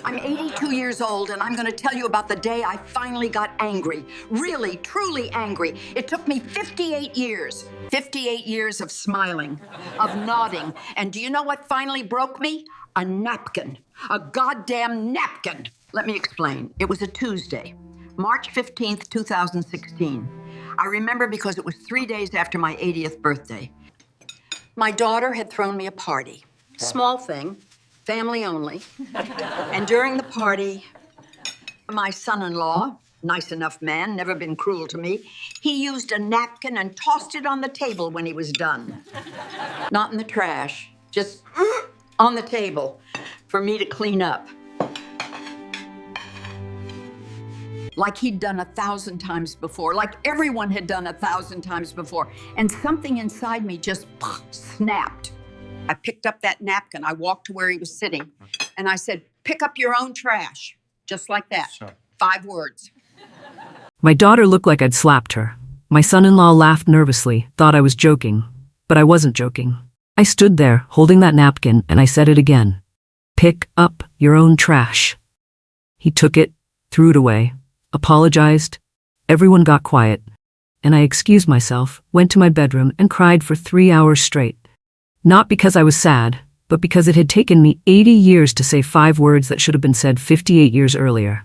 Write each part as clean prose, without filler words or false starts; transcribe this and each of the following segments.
I'm 82 years old, and I'm going to tell you about the day I finally got angry. Really, truly angry. It took me 58 years. 58 years of smiling, of nodding. And do you know what finally broke me? A napkin. A goddamn napkin. Let me explain. It was a Tuesday, March 15th, 2016. I remember because it was 3 days after my 80th birthday. My daughter had thrown me a party. Small thing, family only. And during the party, my son-in-law, nice enough man, never been cruel to me, he used a napkin and tossed it on the table when he was done. Not in the trash, just on the table for me to clean up. Like he'd done 1,000 times before, like everyone had done 1,000 times before. And something inside me just snapped. I picked up that napkin, I walked to where he was sitting, and I said, "Pick up your own trash." Just like that. Sure. 5 words. My daughter looked like I'd slapped her. My son-in-law laughed nervously, thought I was joking. But I wasn't joking. I stood there, holding that napkin, and I said it again. "Pick up your own trash." He took it, threw it away, apologized. Everyone got quiet, and I excused myself, went to my bedroom, and cried for 3 hours straight. Not because I was sad, but because it had taken me 80 years to say 5 words that should have been said 58 years earlier.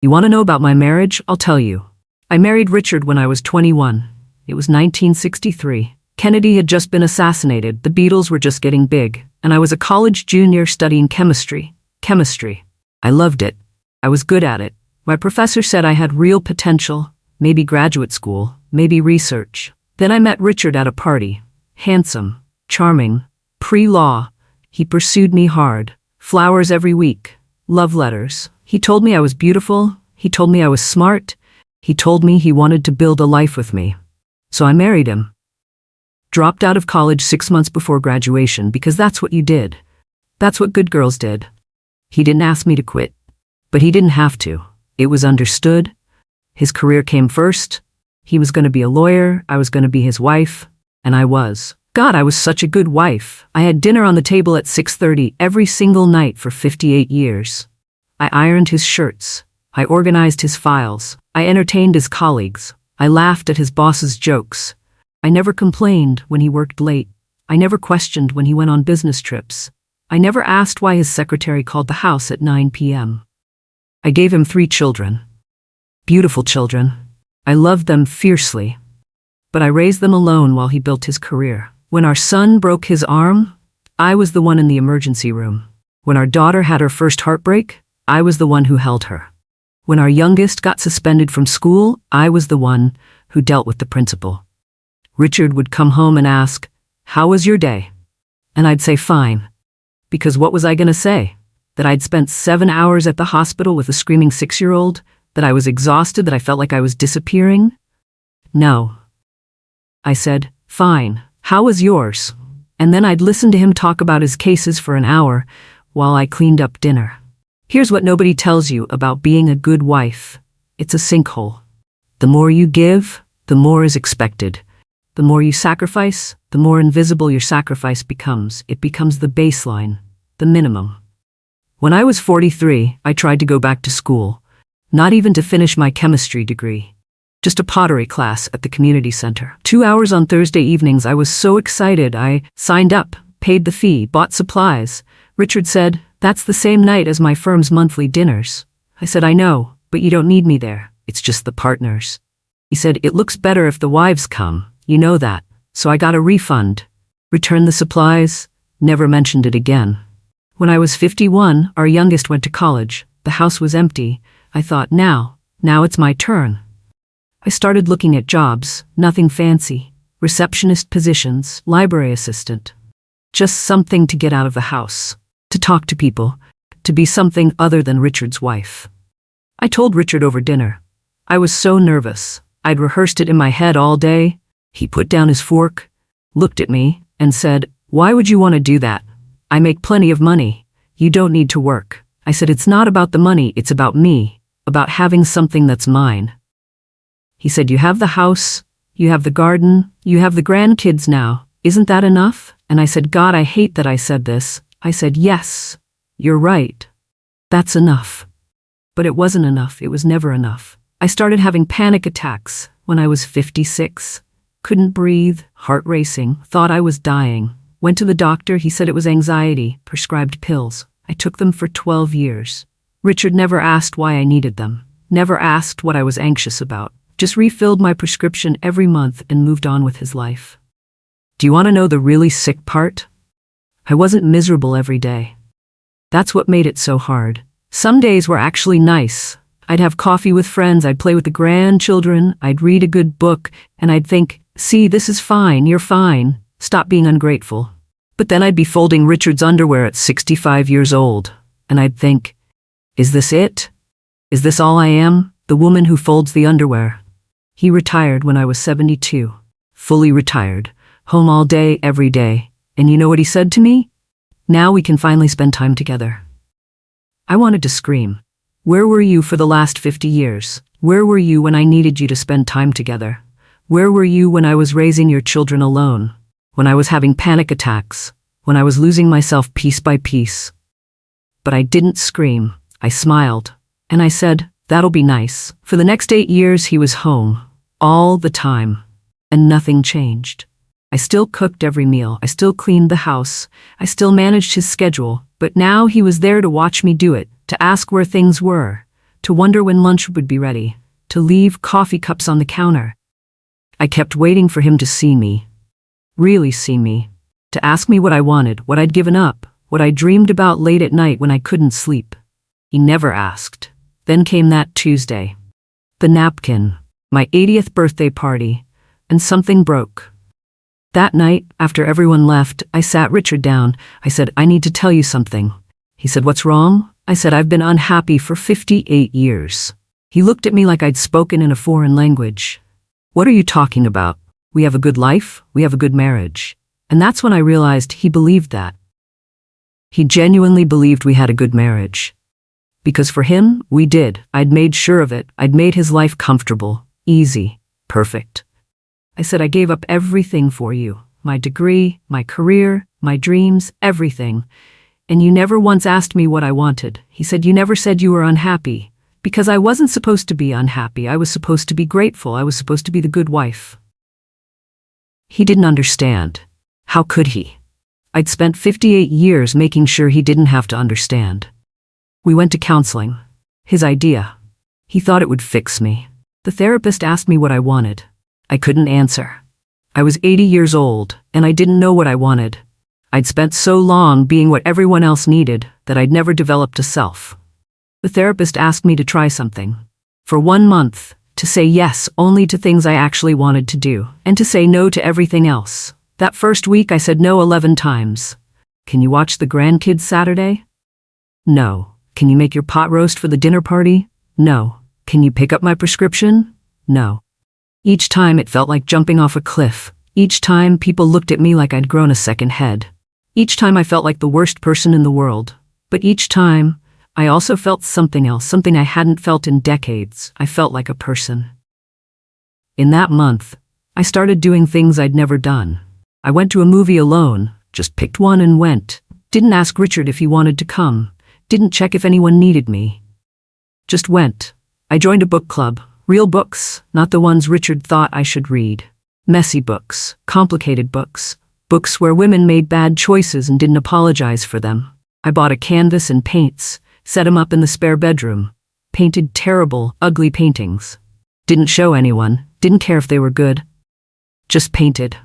You want to know about my marriage? I'll tell you. I married Richard when I was 21. It was 1963. Kennedy had just been assassinated, the Beatles were just getting big, and I was a college junior studying chemistry. Chemistry. I loved it. I was good at it. My professor said I had real potential, maybe graduate school, maybe research. Then I met Richard at a party. Handsome, charming, pre-law. He pursued me hard. Flowers every week. Love letters. He told me I was beautiful. He told me I was smart. He told me he wanted to build a life with me. So I married him. Dropped out of college 6 months before graduation because that's what you did. That's what good girls did. He didn't ask me to quit. But he didn't have to. It was understood. His career came first. He was going to be a lawyer. I was going to be his wife. And I was. God, I was such a good wife. I had dinner on the table at 6:30 every single night for 58 years. I ironed his shirts. I organized his files. I entertained his colleagues. I laughed at his boss's jokes. I never complained when he worked late. I never questioned when he went on business trips. I never asked why his secretary called the house at 9 p.m. I gave him 3 children. Beautiful children. I loved them fiercely. But I raised them alone while he built his career. When our son broke his arm, I was the one in the emergency room. When our daughter had her first heartbreak, I was the one who held her. When our youngest got suspended from school, I was the one who dealt with the principal. Richard would come home and ask, "How was your day?" And I'd say, "Fine." Because what was I going to say? That I'd spent 7 hours at the hospital with a screaming 6-year-old? That I was exhausted? That I felt like I was disappearing? No. I said, "Fine, how was yours?" And then I'd listen to him talk about his cases for an hour while I cleaned up dinner. Here's what nobody tells you about being a good wife. It's a sinkhole. The more you give, the more is expected. The more you sacrifice, the more invisible your sacrifice becomes. It becomes the baseline, the minimum. When I was 43, I tried to go back to school, not even to finish my chemistry degree. Just a pottery class at the community center. 2 hours on Thursday evenings. I was so excited. I signed up, paid the fee, bought supplies. Richard said, "That's the same night as my firm's monthly dinners." I said, "I know, but you don't need me there. It's just the partners." He said, "It looks better if the wives come. You know that." So I got a refund. Returned the supplies, never mentioned it again. When I was 51, our youngest went to college. The house was empty. I thought, now it's my turn. I started looking at jobs, nothing fancy. Receptionist positions, library assistant. Just something to get out of the house, to talk to people, to be something other than Richard's wife. I told Richard over dinner. I was so nervous. I'd rehearsed it in my head all day. He put down his fork, looked at me, and said, "Why would you want to do that? I make plenty of money. You don't need to work." I said, "It's not about the money, it's about me, about having something that's mine." He said, "You have the house, you have the garden, you have the grandkids now. Isn't that enough?" And I said, "God, I hate that I said this." I said, "Yes, you're right. That's enough. But it wasn't enough. It was never enough. I started having panic attacks when I was 56. Couldn't breathe, heart racing, thought I was dying. Went to the doctor, he said it was anxiety, prescribed pills. I took them for 12 years. Richard never asked why I needed them, never asked what I was anxious about, just refilled my prescription every month and moved on with his life. Do you want to know the really sick part? I wasn't miserable every day. That's what made it so hard. Some days were actually nice. I'd have coffee with friends, I'd play with the grandchildren, I'd read a good book, and I'd think, see, this is fine, you're fine. Stop being ungrateful. But then I'd be folding Richard's underwear at 65 years old, and I'd think, is this it? Is this all I am? The woman who folds the underwear. He retired when I was 72. Fully retired. Home all day, every day. And you know what he said to me? Now we can finally spend time together. I wanted to scream. Where were you for the last 50 years? Where were you when I needed you to spend time together? Where were you when I was raising your children alone? When I was having panic attacks, when I was losing myself piece by piece. But I didn't scream. I smiled, and I said, that'll be nice. For the next 8 years, he was home, all the time, and nothing changed. I still cooked every meal, I still cleaned the house, I still managed his schedule, but now he was there to watch me do it, to ask where things were, to wonder when lunch would be ready, to leave coffee cups on the counter. I kept waiting for him to see me. Really see me, to ask me what I wanted, what I'd given up, what I dreamed about late at night when I couldn't sleep. He never asked. Then came that Tuesday. The napkin, my 80th birthday party, and something broke. That night, after everyone left, I sat Richard down. I said, I need to tell you something. He said, what's wrong? I said, I've been unhappy for 58 years. He looked at me like I'd spoken in a foreign language. What are you talking about? We have a good life, we have a good marriage. And that's when I realized he believed that. He genuinely believed we had a good marriage. Because for him, we did. I'd made sure of it. I'd made his life comfortable, easy, perfect. I said, I gave up everything for you. My degree, my career, my dreams, everything. And you never once asked me what I wanted. He said, you never said you were unhappy. Because I wasn't supposed to be unhappy. I was supposed to be grateful. I was supposed to be the good wife. He didn't understand. How could he? I'd spent 58 years making sure he didn't have to understand. We went to counseling. His idea. He thought it would fix me. The therapist asked me what I wanted. I couldn't answer. I was 80 years old, and I didn't know what I wanted. I'd spent so long being what everyone else needed that I'd never developed a self. The therapist asked me to try something. For 1 month, to say yes only to things I actually wanted to do, and to say no to everything else. That first week I said no 11 times. Can you watch the grandkids Saturday? No. Can you make your pot roast for the dinner party? No. Can you pick up my prescription? No. Each time it felt like jumping off a cliff. Each time people looked at me like I'd grown a second head. Each time I felt like the worst person in the world. But each time, I also felt something else, something I hadn't felt in decades. I felt like a person. In that month, I started doing things I'd never done. I went to a movie alone, just picked one and went. Didn't ask Richard if he wanted to come. Didn't check if anyone needed me. Just went. I joined a book club. Real books, not the ones Richard thought I should read. Messy books, complicated books. Books where women made bad choices and didn't apologize for them. I bought a canvas and paints, set them up in the spare bedroom. Painted terrible, ugly paintings. Didn't show anyone, didn't care if they were good. Just painted.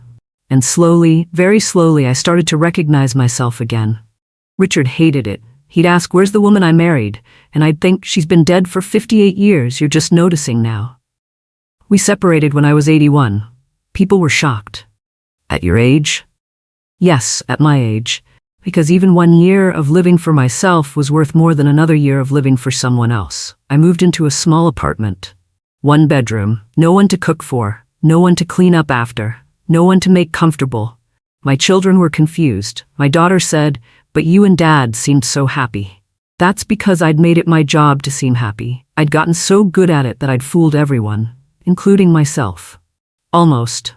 And slowly, very slowly, I started to recognize myself again. Richard hated it. He'd ask, where's the woman I married? And I'd think, she's been dead for 58 years, you're just noticing now. We separated when I was 81. People were shocked. At your age? Yes, at my age. Because even 1 year of living for myself was worth more than another year of living for someone else. I moved into a small apartment. 1 bedroom, no one to cook for, no one to clean up after, no one to make comfortable. My children were confused. My daughter said, but you and Dad seemed so happy. That's because I'd made it my job to seem happy. I'd gotten so good at it that I'd fooled everyone, including myself. Almost.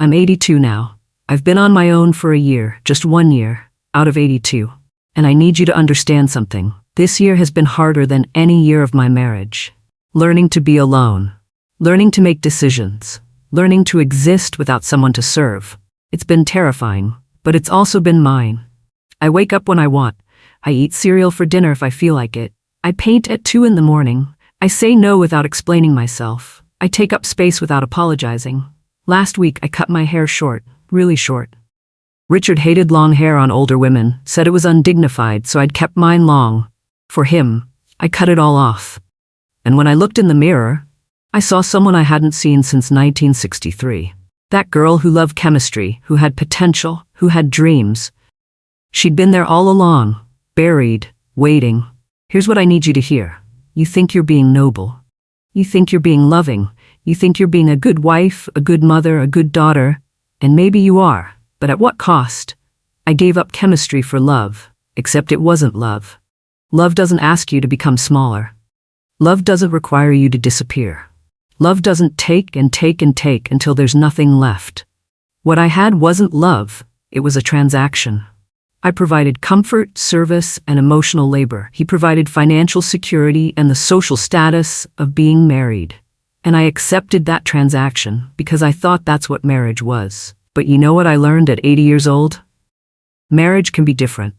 I'm 82 now. I've been on my own for a year, just 1 year, out of 82. And I need you to understand something. This year has been harder than any year of my marriage. Learning to be alone. Learning to make decisions. Learning to exist without someone to serve. It's been terrifying, but it's also been mine. I wake up when I want. I eat cereal for dinner if I feel like it. I paint at 2 in the morning. I say no without explaining myself. I take up space without apologizing. Last week I cut my hair short, really short. Richard hated long hair on older women, said it was undignified, so I'd kept mine long. For him, I cut it all off. And when I looked in the mirror, I saw someone I hadn't seen since 1963. That girl who loved chemistry, who had potential, who had dreams. She'd been there all along, buried, waiting. Here's what I need you to hear. You think you're being noble. You think you're being loving. You think you're being a good wife, a good mother, a good daughter. And maybe you are, but at what cost? I gave up chemistry for love, except it wasn't love. Love doesn't ask you to become smaller. Love doesn't require you to disappear. Love doesn't take and take and take until there's nothing left. What I had wasn't love, it was a transaction. I provided comfort, service, and emotional labor. He provided financial security and the social status of being married. And I accepted that transaction because I thought that's what marriage was. But you know what I learned at 80 years old? Marriage can be different.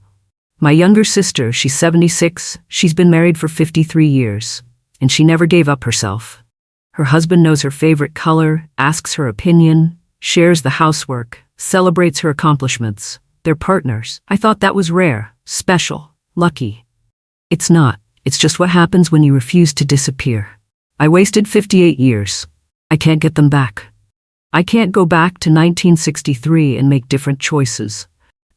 My younger sister, she's 76, she's been married for 53 years, and she never gave up herself. Her husband knows her favorite color, asks her opinion, shares the housework, celebrates her accomplishments. They're partners. I thought that was rare, special, lucky. It's not. It's just what happens when you refuse to disappear. I wasted 58 years. I can't get them back. I can't go back to 1963 and make different choices.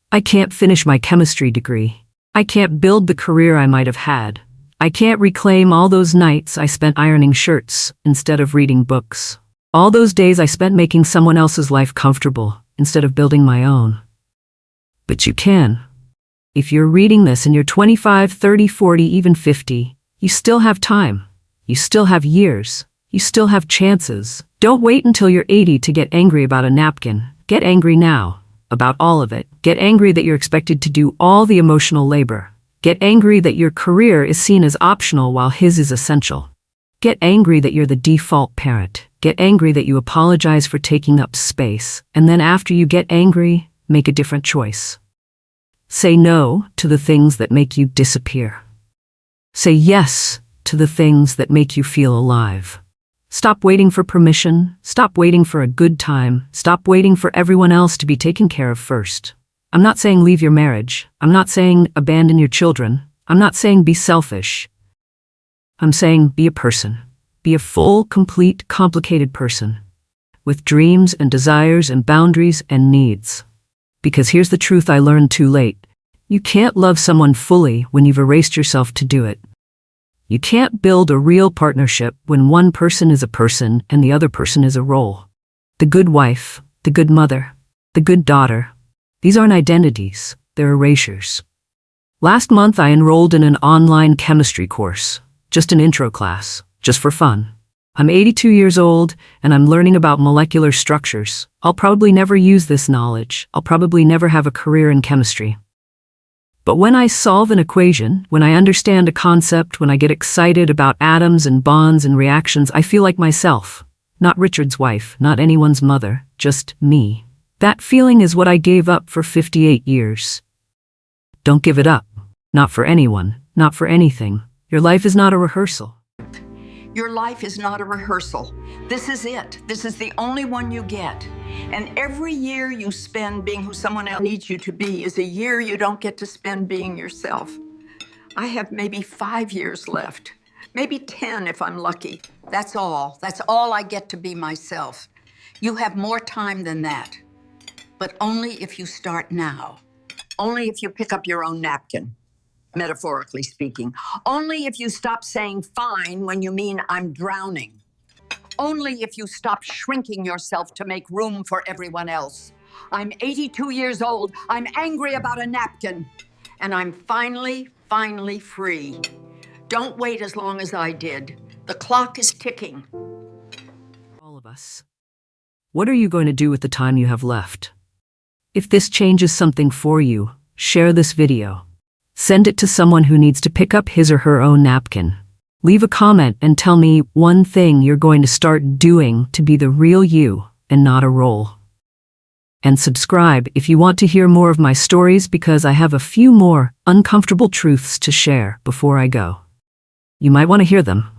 I can't finish my chemistry degree. I can't build the career I might have had. I can't reclaim all those nights I spent ironing shirts instead of reading books. All those days I spent making someone else's life comfortable instead of building my own. But you can. If you're reading this and you're 25, 30, 40, even 50, you still have time. You still have years. You still have chances. Don't wait until you're 80 to get angry about a napkin. Get angry now. About all of it. Get angry that you're expected to do all the emotional labor. Get angry that your career is seen as optional while his is essential. Get angry that you're the default parent. Get angry that you apologize for taking up space. And then after you get angry, make a different choice. Say no to the things that make you disappear. Say yes to the things that make you feel alive. Stop waiting for permission. Stop waiting for a good time. Stop waiting for everyone else to be taken care of first. I'm not saying leave your marriage. I'm not saying abandon your children. I'm not saying be selfish. I'm saying be a person. Be a full, complete, complicated person. With dreams and desires and boundaries and needs. Because here's the truth I learned too late. You can't love someone fully when you've erased yourself to do it. You can't build a real partnership when one person is a person and the other person is a role. The good wife, the good mother, the good daughter. These aren't identities, they're erasures. Last month I enrolled in an online chemistry course, just an intro class, just for fun. I'm 82 years old and I'm learning about molecular structures. I'll probably never use this knowledge. I'll probably never have a career in chemistry. But when I solve an equation, when I understand a concept, when I get excited about atoms and bonds and reactions, I feel like myself. Not Richard's wife, not anyone's mother, just me. That feeling is what I gave up for 58 years. Don't give it up. Not for anyone, not for anything. Your life is not a rehearsal. Your life is not a rehearsal. This is it. This is the only one you get. And every year you spend being who someone else needs you to be is a year you don't get to spend being yourself. I have maybe 5 years left, maybe 10 if I'm lucky. That's all. That's all I get to be myself. You have more time than that, but only if you start now. Only if you pick up your own napkin. Metaphorically speaking. Only if you stop saying fine when you mean I'm drowning. Only if you stop shrinking yourself to make room for everyone else. I'm 82 years old. I'm angry about a napkin. And I'm finally free. Don't wait as long as I did. The clock is ticking. All of us. What are you going to do with the time you have left? If this changes something for you, share this video. Send it to someone who needs to pick up his or her own napkin. Leave a comment and tell me one thing you're going to start doing to be the real you and not a role. And subscribe if you want to hear more of my stories, because I have a few more uncomfortable truths to share before I go. You might want to hear them.